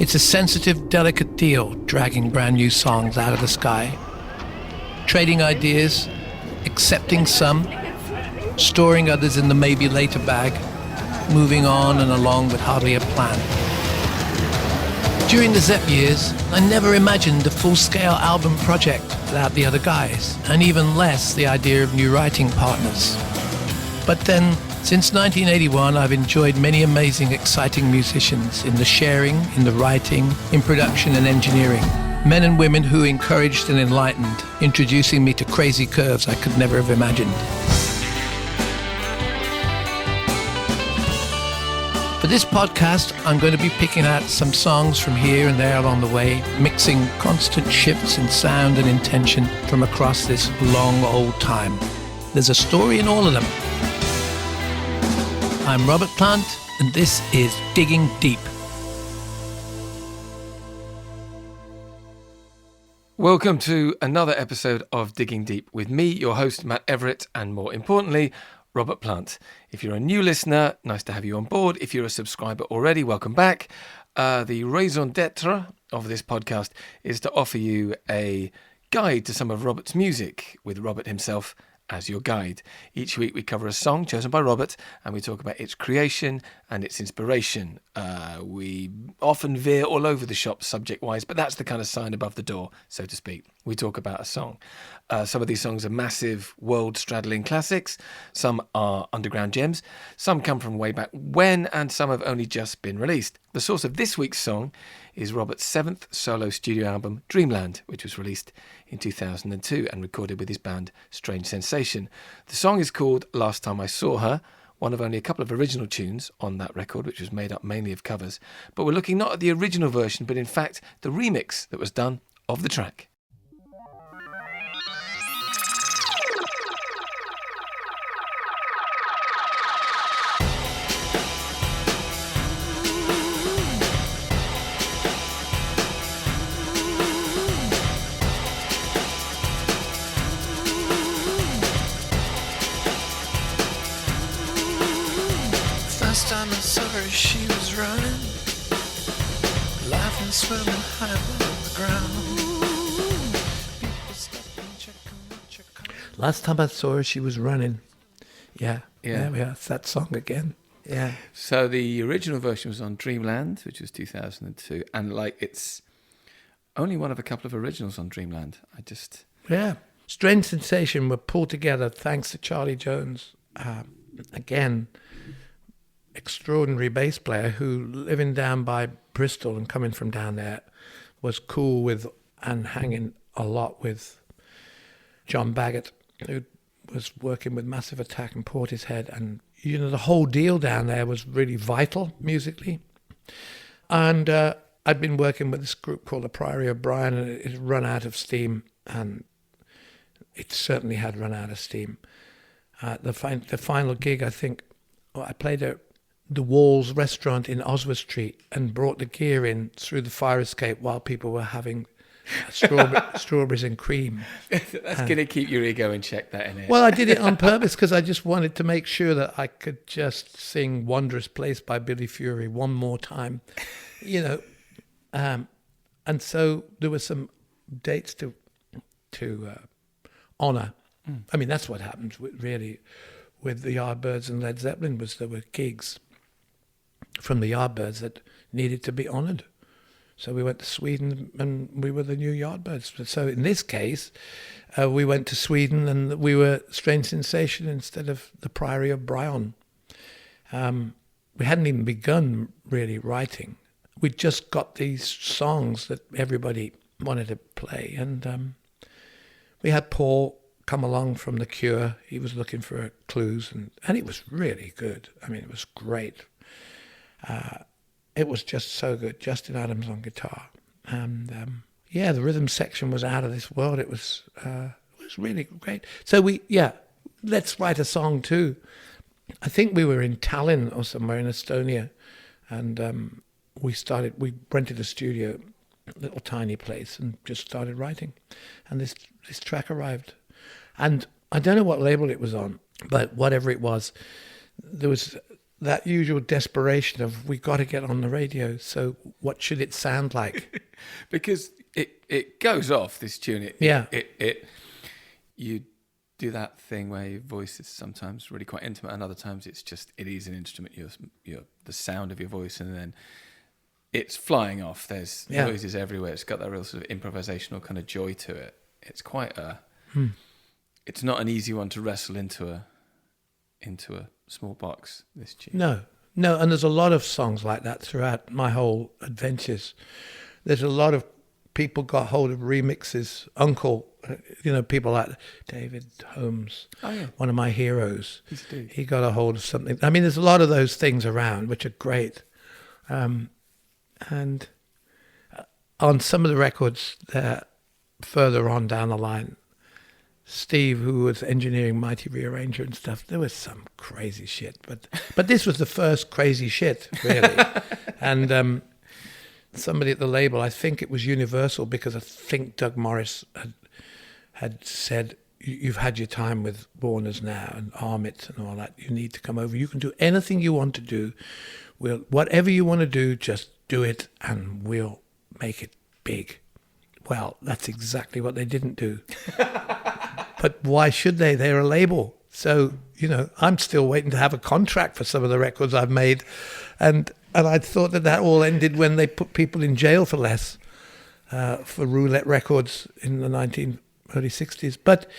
It's a sensitive, delicate deal, dragging brand new songs out of the sky. Trading ideas, accepting some, storing others in the maybe later bag, moving on and along with hardly a plan. During the Zepp years, I never imagined a full-scale album project without the other guys, and even less the idea of new writing partners. But then, since 1981, I've enjoyed many amazing, exciting musicians in the sharing, in the writing, in production and engineering. Men and women who encouraged and enlightened, introducing me to crazy curves I could never have imagined. For this podcast, I'm going to be picking out some songs from here and there along the way, mixing constant shifts in sound and intention from across this long old time. There's a story in all of them. I'm Robert Plant, and this is Digging Deep. Welcome to another episode of Digging Deep with me, your host, Matt Everitt, and more importantly, Robert Plant. If you're a new listener, nice to have you on board. If you're a subscriber already, welcome back. The raison d'etre of this podcast is to offer you a guide to some of Robert's music, with Robert himself as your guide. Each week we cover a song chosen by Robert and we talk about its creation and its inspiration. We often veer all over the shop subject-wise, but that's the kind of sign above the door, so to speak. We talk about a song. Some of these songs are massive, world-straddling classics. Some are underground gems. Some come from way back when, and some have only just been released. The source of this week's song is Robert's 7th solo studio album, Dreamland, which was released in 2002 and recorded with his band Strange Sensation. The song is called Last Time I Saw Her, one of only a couple of original tunes on that record, which was made up mainly of covers. But we're looking not at the original version, but in fact the remix that was done of the track. Time I saw her, she was running, laughing, swimming high above the ground. People stopping, checking. Last time I saw her, she was running. Yeah, it's that song again. Yeah. So the original version was on Dreamland, which was 2002, and it's only one of a couple of originals on Dreamland. Yeah. Strange Sensation were pulled together thanks to Charlie Jones. Again, extraordinary bass player who, living down by Bristol and coming from down there, was cool with and hanging a lot with John Baggott, who was working with Massive Attack and Portishead. And, the whole deal down there was really vital musically. And I'd been working with this group called the Priory of Brian, and it had run out of steam, and it certainly had run out of steam. The final gig, I think, I played at the Walls restaurant in Oswald Street and brought the gear in through the fire escape while people were having strawberries and cream. That's going to keep your ego in check, that, isn't it? Well, I did it on purpose because I just wanted to make sure that I could just sing Wondrous Place by Billy Fury one more time, and so there were some dates to honour. I mean, that's what happened really with the Yardbirds and Led Zeppelin, was there were gigs from the Yardbirds that needed to be honoured. So we went to Sweden and we were the new Yardbirds. So in this case, we went to Sweden and we were Strange Sensation instead of the Priory of Brian. We hadn't even begun really writing. We'd just got these songs that everybody wanted to play. And we had Paul come along from The Cure. He was looking for clues and it was really good. I mean, it was great. It was just so good. Justin Adams on guitar, and the rhythm section was out of this world. It was really great. So let's write a song too. I think we were in Tallinn or somewhere in Estonia, and we rented a studio, a little tiny place, and just started writing. And this track arrived, and I don't know what label it was on, but whatever it was, there was that usual desperation of we got to get on the radio. So what should it sound like? Because it goes off, this tune. You do that thing where your voice is sometimes really quite intimate, and other times it is an instrument. You're the sound of your voice, and then it's flying off. There's noises everywhere. It's got that real sort of improvisational kind of joy to it. It's quite it's not an easy one to wrestle into a small box, this tune. No, and there's a lot of songs like that throughout my whole adventures. There's a lot of people got hold of remixes. Uncle, people like David Holmes, one of my heroes. He got a hold of something. I mean, there's a lot of those things around, which are great. And on some of the records there, further on down the line, Steve, who was engineering Mighty Rearranger and stuff, there was some crazy shit. But this was the first crazy shit, really. And somebody at the label, I think it was Universal, because I think Doug Morris had said, you've had your time with Warners now and Armit and all that. You need to come over. You can do anything you want to do. Whatever you want to do, just do it and we'll make it big. Well, that's exactly what they didn't do. But why should they? They're a label. So, I'm still waiting to have a contract for some of the records I've made. And I thought that all ended when they put people in jail for less, for Roulette Records in the early 60s. But,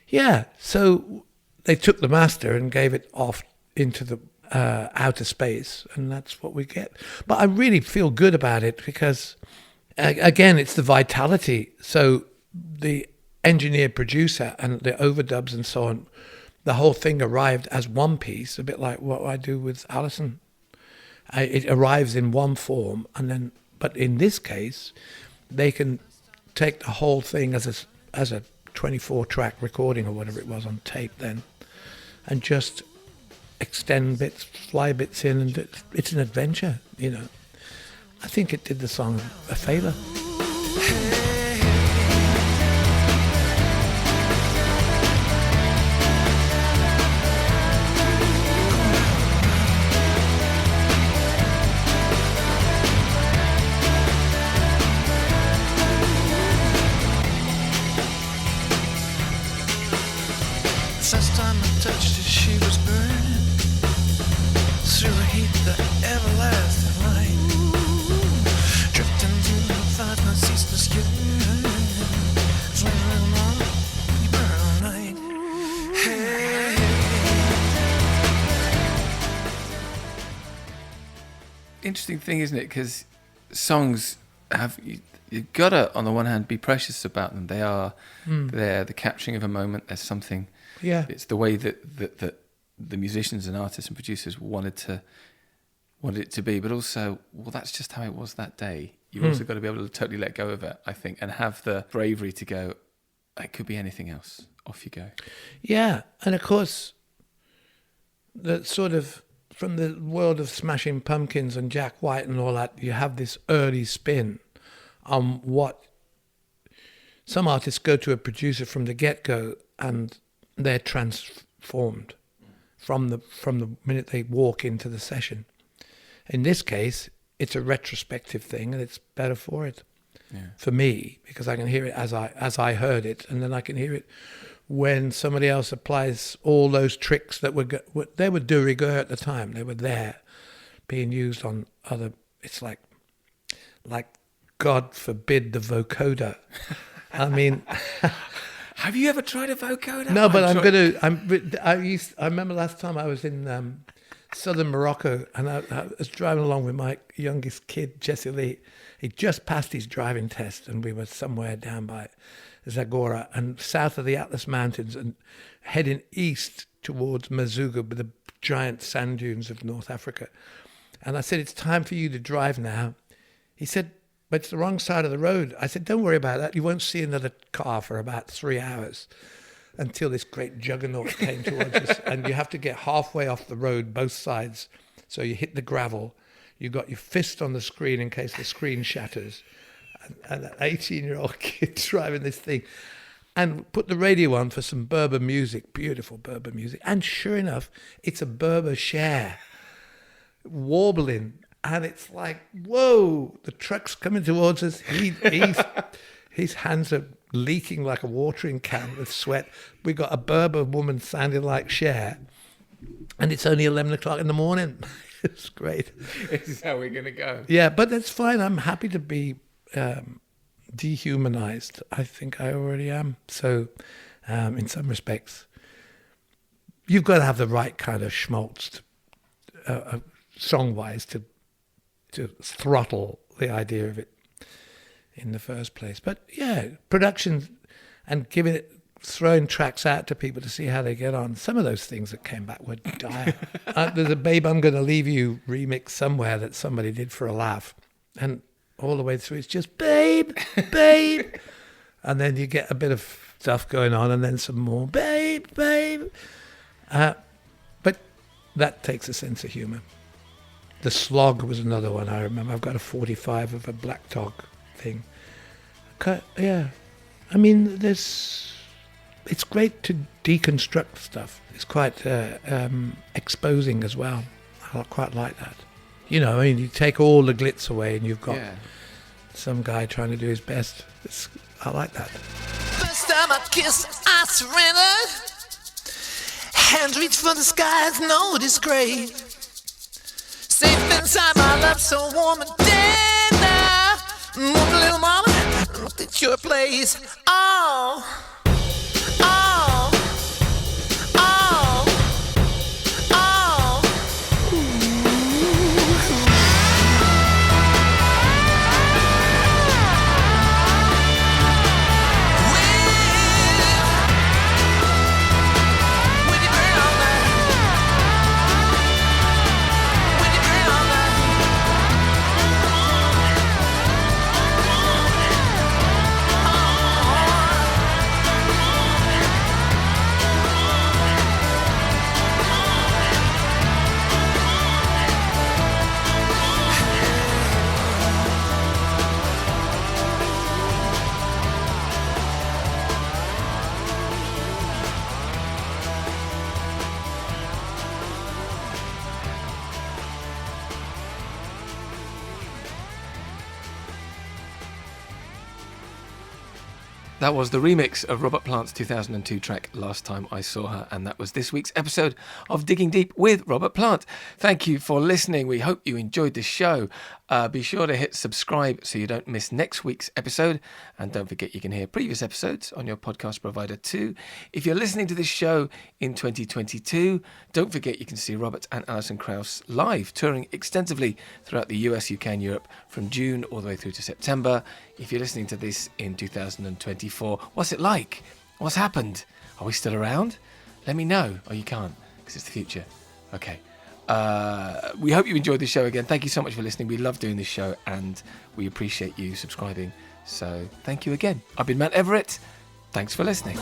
yeah, so they took the master and gave it off into the outer space, and that's what we get. But I really feel good about it because, again, it's the vitality. So the engineer, producer, and the overdubs and so on, the whole thing arrived as one piece, a bit like what I do with Alison. It arrives in one form, but in this case, they can take the whole thing as a 24-track recording or whatever it was on tape then, and just extend bits, fly bits in, and it's an adventure, I think it did the song a favour. First time I touched her, she was burning through the heat, the everlasting light, drifting through the thought, no ceaseless yearning, flaming on, you burn all night. Hey. Interesting thing, isn't it? Because songs you've got to, on the one hand, be precious about them. They are they're the capturing of a moment. There's something. Yeah, it's the way that the musicians and artists and producers wanted it to be, but also, that's just how it was that day. You've also got to be able to totally let go of it, I think, and have the bravery to go, it could be anything else. Off you go. Yeah, and of course, the sort of, from the world of Smashing Pumpkins and Jack White and all that, you have this early spin on what some artists go to a producer from the get-go and they're transformed from the minute they walk into the session. In this case, it's a retrospective thing, and it's better for it, for me, because I can hear it as I heard it, and then I can hear it when somebody else applies all those tricks that they were de rigueur at the time. They were there, being used on other. It's like God forbid the vocoder. I mean. Have you ever tried a vocoder? No, but I remember last time I was in southern Morocco, and I was driving along with my youngest kid, Jesse Lee. He just passed his driving test, and we were somewhere down by Zagora and south of the Atlas Mountains, and heading east towards Mazuga with the giant sand dunes of North Africa. And I said, "It's time for you to drive now." He said, "But it's the wrong side of the road." I said, "Don't worry about that. You won't see another car for about 3 hours," until this great juggernaut came towards us. And you have to get halfway off the road, both sides. So you hit the gravel. You got your fist on the screen in case the screen shatters. And an 18-year-old kid driving this thing. And put the radio on for some Berber music, beautiful Berber music. And sure enough, it's a Berber share. warbling, and it's like, whoa, the truck's coming towards us. His hands are leaking like a watering can with sweat. We got a Berber woman sounding like Cher, and it's only 11 o'clock in the morning. It's great. This is how we're going to go. Yeah, but that's fine. I'm happy to be dehumanized. I think I already am. So, in some respects, you've got to have the right kind of schmaltz, song-wise, to throttle the idea of it in the first place. But yeah, production and throwing tracks out to people to see how they get on. Some of those things that came back were dire. There's a Babe, I'm Gonna Leave You remix somewhere that somebody did for a laugh. And all the way through, it's just, babe, babe. And then you get a bit of stuff going on and then some more, babe, babe. But that takes a sense of humour. The Slog was another one I remember. I've got a 45 of a Black Dog thing. Yeah. I mean, it's great to deconstruct stuff. It's quite exposing as well. I quite like that. You know, I mean, you take all the glitz away and you've got some guy trying to do his best. I like that. First time I kissed, I surrendered. Hands reach for the skies, no disgrace. Safe inside my love, so warm and tender. Little mama, looked at your place. Oh, oh, oh, oh. With your brown eyes, with your brown eyes. That was the remix of Robert Plant's 2002 track Last Time I Saw Her, and that was this week's episode of Digging Deep with Robert Plant. Thank you for listening. We hope you enjoyed the show. Be sure to hit subscribe so you don't miss next week's episode, and don't forget you can hear previous episodes on your podcast provider too. If you're listening to this show in 2022, don't forget you can see Robert and Alison Krauss live, touring extensively throughout the US, UK and Europe from June all the way through to September. If you're listening to this in 2024, what's it like? What's happened? Are we still around? Let me know. Oh, you can't, because it's the future. Okay. We hope you enjoyed the show again. Thank you so much for listening. We love doing this show and we appreciate you subscribing. So thank you again. I've been Matt Everitt. Thanks for listening.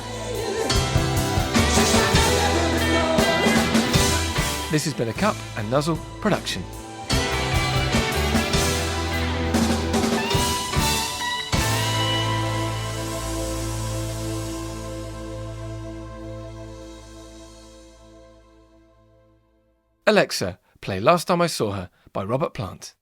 This has been a Cup and Nuzzle production. Alexa, play Last Time I Saw Her by Robert Plant.